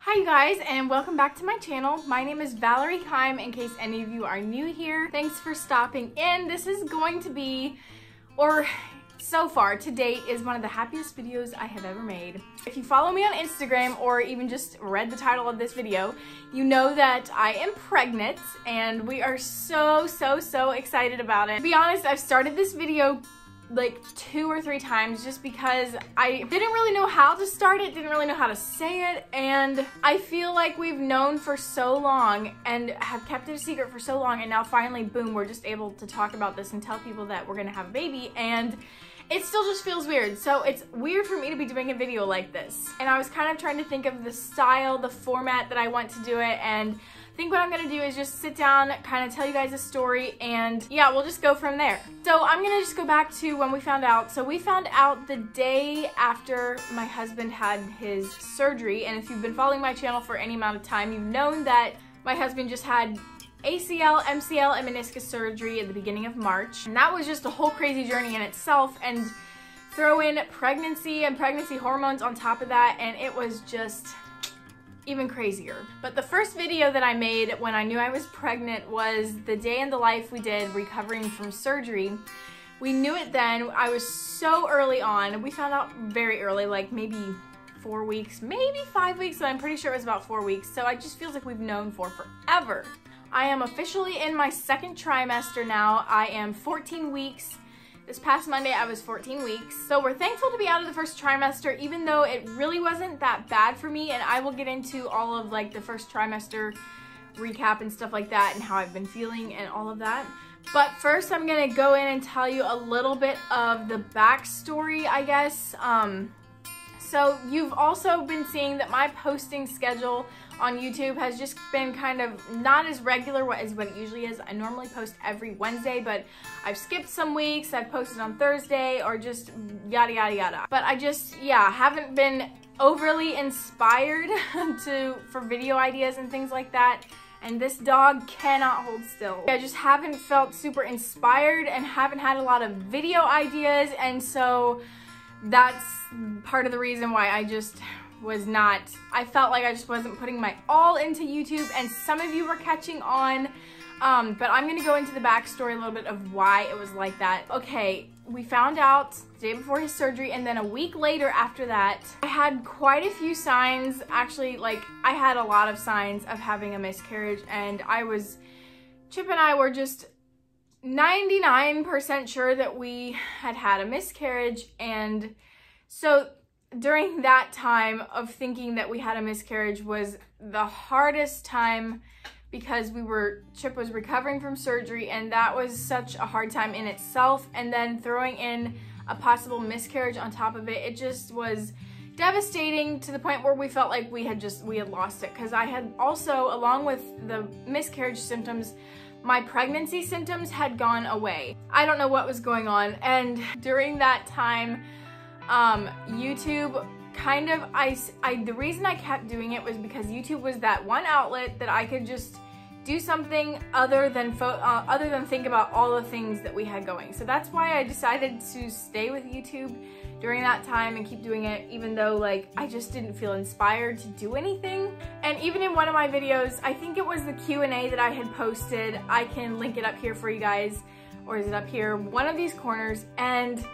Hi you guys, and welcome back to my channel. My name is Valerie Keim, in case any of you are new here. Thanks for stopping in. This is going to be, or so far to date, is one of the happiest videos I have ever made. If you follow me on Instagram or even just read the title of this video, you know that I am pregnant and we are so excited about it. To be honest, I've started this video like 2 or 3 times just because I didn't really know how to start it, didn't really know how to say it, and I feel like we've known for so long and have kept it a secret for so long, and now finally, boom, we're just able to talk about this and tell people that we're gonna have a baby, and it still just feels weird. So it's weird for me to be doing a video like this. And I was kind of trying to think of the style, the format that I want to do it, and I think what I'm gonna do is just sit down, kind of tell you guys a story, and yeah, we'll just go from there. So I'm gonna just go back to when we found out. So we found out the day after my husband had his surgery, and if you've been following my channel for any amount of time, you've known that my husband just had ACL, MCL, and meniscus surgery at the beginning of March. And that was just a whole crazy journey in itself, and throw in pregnancy and pregnancy hormones on top of that, and it was just even crazier. But the first video that I made when I knew I was pregnant was the day in the life we did recovering from surgery. We knew it then. I was so early on. We found out very early, like maybe 4 weeks, maybe 5 weeks, but I'm pretty sure it was about 4 weeks. So it just feels like we've known for forever. I am officially in my 2nd trimester now. I am 14 weeks. This past Monday, I was 14 weeks. So we're thankful to be out of the 1st trimester, even though it really wasn't that bad for me. And I will get into all of like the 1st trimester recap and stuff like that and how I've been feeling and all of that. But first, I'm gonna go in and tell you a little bit of the backstory, I guess. So you've also been seeing that my posting schedule on YouTube has just been kind of not as regular as what it usually is. I normally post every Wednesday, but I've skipped some weeks. I've posted on Thursday or just yada yada yada. But I just, yeah, haven't been overly inspired for video ideas and things like that. And this dog cannot hold still. I just haven't felt super inspired and haven't had a lot of video ideas, and so that's part of the reason why I just was not, I felt like I just wasn't putting my all into YouTube, and some of you were catching on, but I'm gonna go into the backstory a little bit of why it was like that. Okay, we found out the day before his surgery, and then a week later after that, I had quite a few signs, actually, like, I had a lot of signs of having a miscarriage, and Chip and I were just 99% sure that we had a miscarriage. And so during that time of thinking that we had a miscarriage was the hardest time, because Chip was recovering from surgery, and that was such a hard time in itself, and then throwing in a possible miscarriage on top of it, it just was devastating to the point where we felt like we had lost it, because I had also, along with the miscarriage symptoms, my pregnancy symptoms had gone away. I don't know what was going on, and during that time, YouTube kind of, the reason I kept doing it was because YouTube was that one outlet that I could just do something other than think about all the things that we had going. So that's why I decided to stay with YouTube during that time and keep doing it, even though like I just didn't feel inspired to do anything. And even in one of my videos, I think it was the Q&A that I had posted, I can link it up here for you guys, or is it up here? One of these corners. And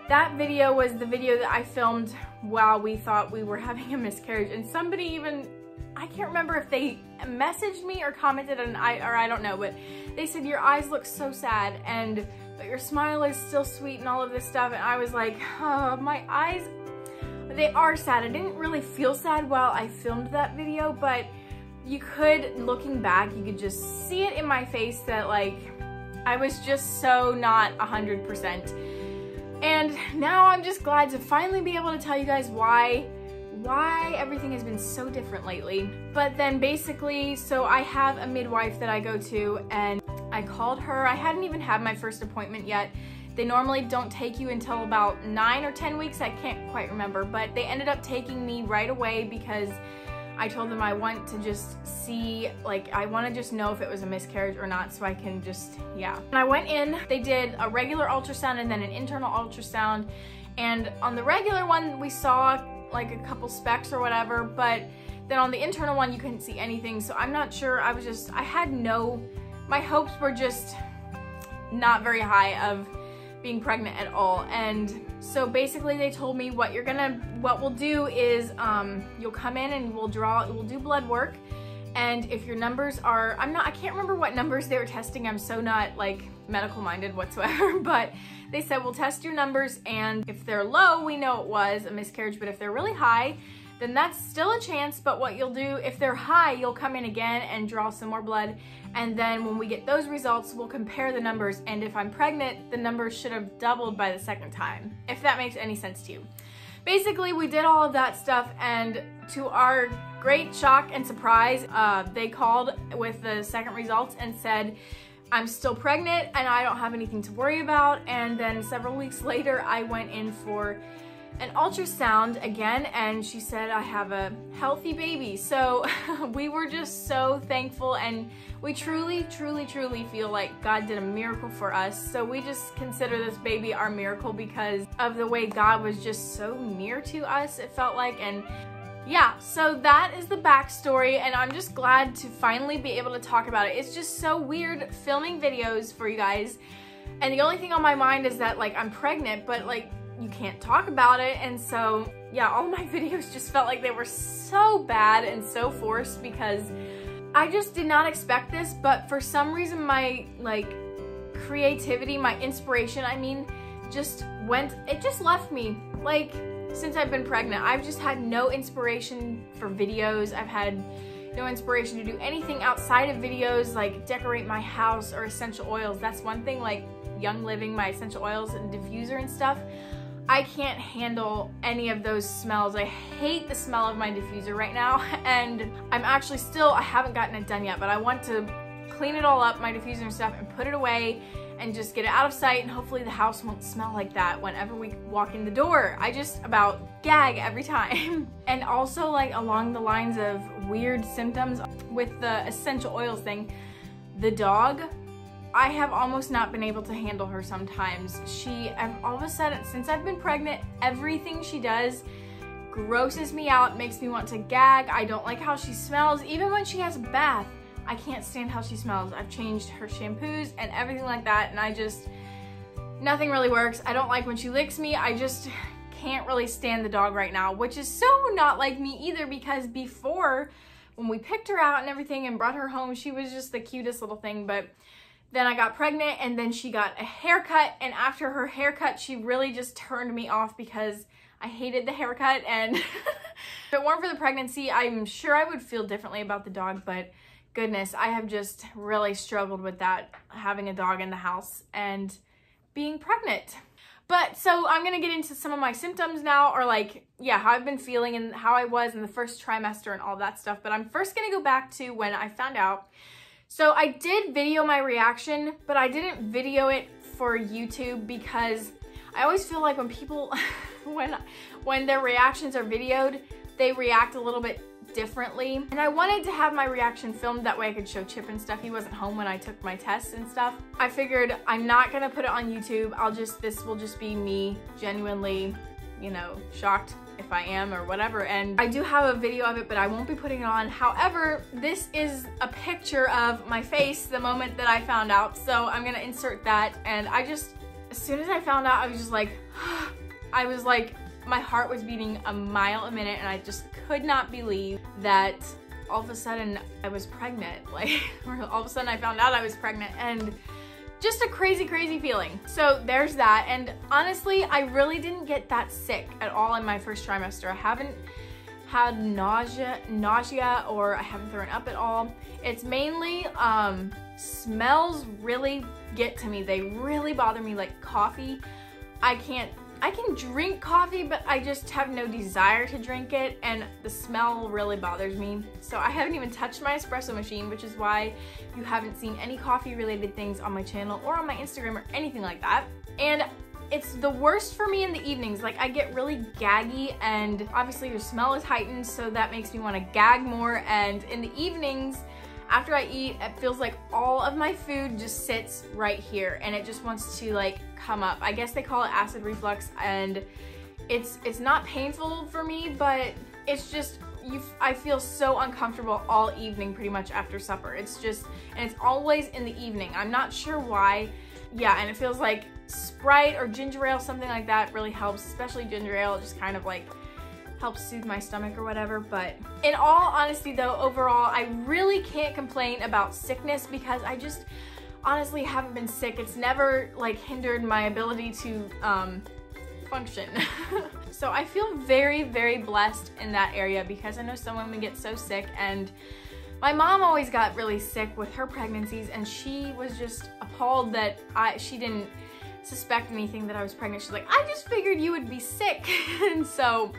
that video was the video that I filmed while we thought we were having a miscarriage, and somebody even, I can't remember if they messaged me or commented, or I don't know, but they said, your eyes look so sad, but your smile is still sweet and all of this stuff. And I was like, oh, my eyes, they are sad. I didn't really feel sad while I filmed that video, but you could, looking back, you could just see it in my face that like, I was just so not 100%. And now I'm just glad to finally be able to tell you guys why everything has been so different lately. But then basically, so I have a midwife that I go to, and I called her. I hadn't even had my first appointment yet. They normally don't take you until about 9 or 10 weeks. I can't quite remember, but they ended up taking me right away because I told them I want to just see, like, I want to just know if it was a miscarriage or not, so I can just, yeah. And I went in, they did a regular ultrasound and then an internal ultrasound, and on the regular one we saw like a couple specks or whatever, but Then on the internal one, you couldn't see anything. So I'm not sure. My hopes were just not very high of being pregnant at all. And so basically they told me what we'll do is you'll come in and we'll do blood work. And if your numbers are, I can't remember what numbers they were testing. I'm so not like medical minded whatsoever, but they said we'll test your numbers, and if they're low, we know it was a miscarriage, but if they're really high, then that's still a chance. But what you'll do, if they're high, you'll come in again and draw some more blood. And then when we get those results, we'll compare the numbers. And if I'm pregnant, the numbers should have doubled by the second time, if that makes any sense to you. Basically, we did all of that stuff, and to our great shock and surprise, they called with the second results and said, I'm still pregnant and I don't have anything to worry about. And then several weeks later, I went in for an ultrasound again, and she said I have a healthy baby. So we were just so thankful, and we truly, truly, truly feel like God did a miracle for us. So we just consider this baby our miracle because of the way God was just so near to us, it felt like. And yeah, so that is the backstory, and I'm just glad to finally be able to talk about it. It's just so weird filming videos for you guys, and the only thing on my mind is that like I'm pregnant, but like you can't talk about it. And so yeah, all my videos just felt like they were so bad and so forced because I just did not expect this. But for some reason my like creativity, my inspiration, it just left me. Like, since I've been pregnant, I've just had no inspiration for videos. I've had no inspiration to do anything outside of videos, like decorate my house or essential oils. That's one thing, like Young Living, my essential oils and diffuser and stuff. I can't handle any of those smells. I hate the smell of my diffuser right now, and I haven't gotten it done yet, but I want to clean it all up, my diffuser and stuff, and put it away and just get it out of sight, and hopefully the house won't smell like that whenever we walk in the door. I just about gag every time. And also, like, along the lines of weird symptoms with the essential oils thing, the dog, I have almost not been able to handle her sometimes. All of a sudden, since I've been pregnant, everything she does grosses me out, makes me want to gag. I don't like how she smells. Even when she has a bath, I can't stand how she smells. I've changed her shampoos and everything like that, and nothing really works. I don't like when she licks me. I just can't really stand the dog right now, which is so not like me either, because before, when we picked her out and everything and brought her home, she was just the cutest little thing. But then I got pregnant, and then she got a haircut, and after her haircut, she really just turned me off because I hated the haircut. And if it weren't for the pregnancy, I'm sure I would feel differently about the dog, but goodness, I have just really struggled with that, having a dog in the house and being pregnant. But so I'm gonna get into some of my symptoms now, or like, yeah, how I've been feeling and how I was in the first trimester and all that stuff. But I'm first gonna go back to when I found out. So I did video my reaction, but I didn't video it for YouTube because I always feel like when people, when their reactions are videoed, they react a little bit differently. And I wanted to have my reaction filmed, that way I could show Chip and stuff. He wasn't home when I took my tests and stuff. I figured I'm not gonna put it on YouTube. This will just be me genuinely, you know, shocked if I am or whatever. And I do have a video of it, but I won't be putting it on. However, this is a picture of my face the moment that I found out. So I'm gonna insert that. And as soon as I found out, I was just like, my heart was beating a mile a minute, and I just could not believe that all of a sudden I was pregnant. Like, or all of a sudden I found out I was pregnant, and just a crazy, crazy feeling. So there's that. And honestly, I really didn't get that sick at all in my first trimester. I haven't had nausea, or I haven't thrown up at all. It's mainly smells really get to me. They really bother me, like coffee. I can drink coffee, but I just have no desire to drink it, and the smell really bothers me. So I haven't even touched my espresso machine, which is why you haven't seen any coffee related things on my channel or on my Instagram or anything like that. And it's the worst for me in the evenings. Like, I get really gaggy, and obviously your smell is heightened, so that makes me want to gag more. And in the evenings, after I eat, it feels like all of my food just sits right here, and it just wants to like come up. I guess they call it acid reflux, and it's not painful for me, but it's just I feel so uncomfortable all evening pretty much after supper. It's just, and it's always in the evening. I'm not sure why. Yeah, and it feels like Sprite or ginger ale, something like that really helps, especially ginger ale. It just kind of like helps soothe my stomach or whatever. But in all honesty though, overall, I really can't complain about sickness because I just honestly haven't been sick. It's never like hindered my ability to function. So I feel very, very blessed in that area because I know some women get so sick, and my mom always got really sick with her pregnancies, and she was just appalled that she didn't suspect anything that I was pregnant. She's like, I just figured you would be sick. And so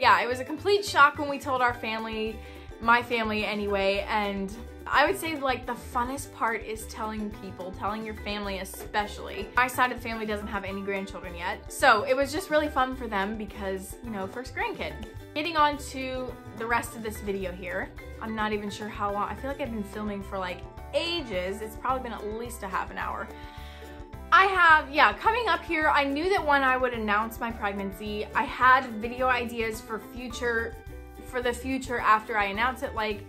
yeah, it was a complete shock when we told our family, my family anyway. And I would say like the funnest part is telling people, telling your family especially. My side of the family doesn't have any grandchildren yet, so it was just really fun for them because, you know, first grandkid. Getting on to the rest of this video here. I'm not even sure how long. I feel like I've been filming for like ages. It's probably been at least a half an hour. Coming up here, I knew that when I would announce my pregnancy, I had video ideas for the future after I announce it, like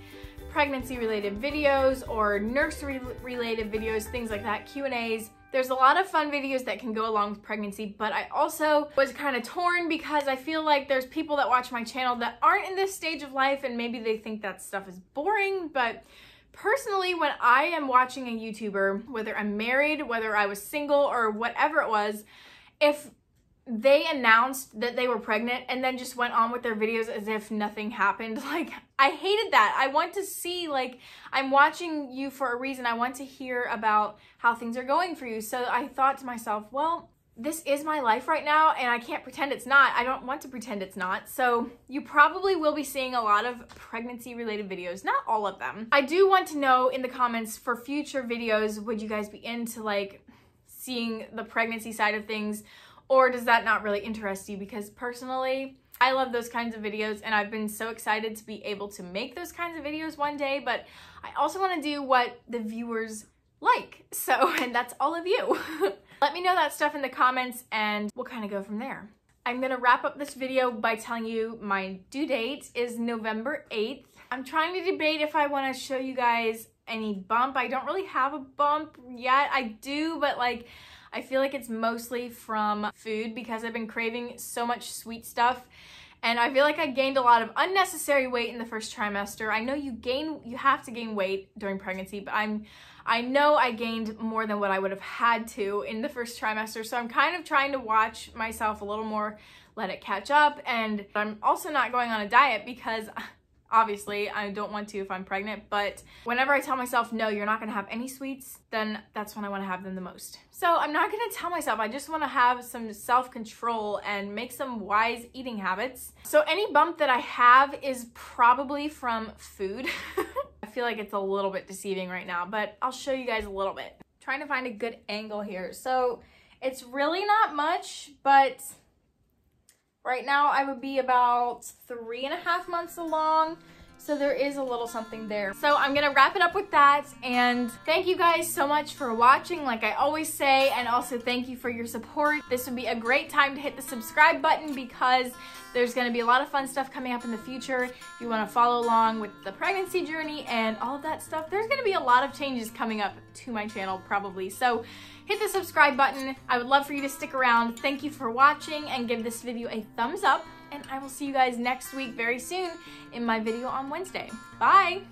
pregnancy related videos or nursery related videos, things like that, Q&As. There's a lot of fun videos that can go along with pregnancy, but I also was kind of torn because I feel like there's people that watch my channel that aren't in this stage of life, and maybe they think that stuff is boring. But personally, when I am watching a YouTuber, whether I'm married, whether I was single, or whatever it was, if they announced that they were pregnant and then just went on with their videos as if nothing happened, like, I hated that. I want to see, like, I'm watching you for a reason. I want to hear about how things are going for you. So I thought to myself, well, this is my life right now and I can't pretend it's not. I don't want to pretend it's not. So you probably will be seeing a lot of pregnancy related videos, not all of them. I do want to know in the comments for future videos, would you guys be into like seeing the pregnancy side of things, or does that not really interest you? Because personally, I love those kinds of videos and I've been so excited to be able to make those kinds of videos one day, but I also want to do what the viewers like. So, and that's all of you. Let me know that stuff in the comments and we'll kind of go from there. I'm gonna wrap up this video by telling you my due date is November 8th. I'm trying to debate if I want to show you guys any bump. I don't really have a bump yet. I do, but like, I feel like it's mostly from food because I've been craving so much sweet stuff. And I feel like I gained a lot of unnecessary weight in the first trimester. I know you have to gain weight during pregnancy, but I know I gained more than what I would have had to in the first trimester. So I'm kind of trying to watch myself a little more, let it catch up. And I'm also not going on a diet because obviously I don't want to if I'm pregnant, but whenever I tell myself, no, you're not gonna have any sweets, then that's when I wanna have them the most. So I'm not gonna tell myself, I just wanna have some self-control and make some wise eating habits. So any bump that I have is probably from food. I feel like it's a little bit deceiving right now, but I'll show you guys a little bit. I'm trying to find a good angle here. So it's really not much, but right now I would be about 3.5 months along, so there is a little something there. So I'm gonna wrap it up with that, and thank you guys so much for watching, like I always say, and also thank you for your support. This would be a great time to hit the subscribe button because there's gonna be a lot of fun stuff coming up in the future. If you wanna follow along with the pregnancy journey and all of that stuff, there's gonna be a lot of changes coming up to my channel probably. So hit the subscribe button. I would love for you to stick around. Thank you for watching and give this video a thumbs up. And I will see you guys next week very soon in my video on Wednesday. Bye!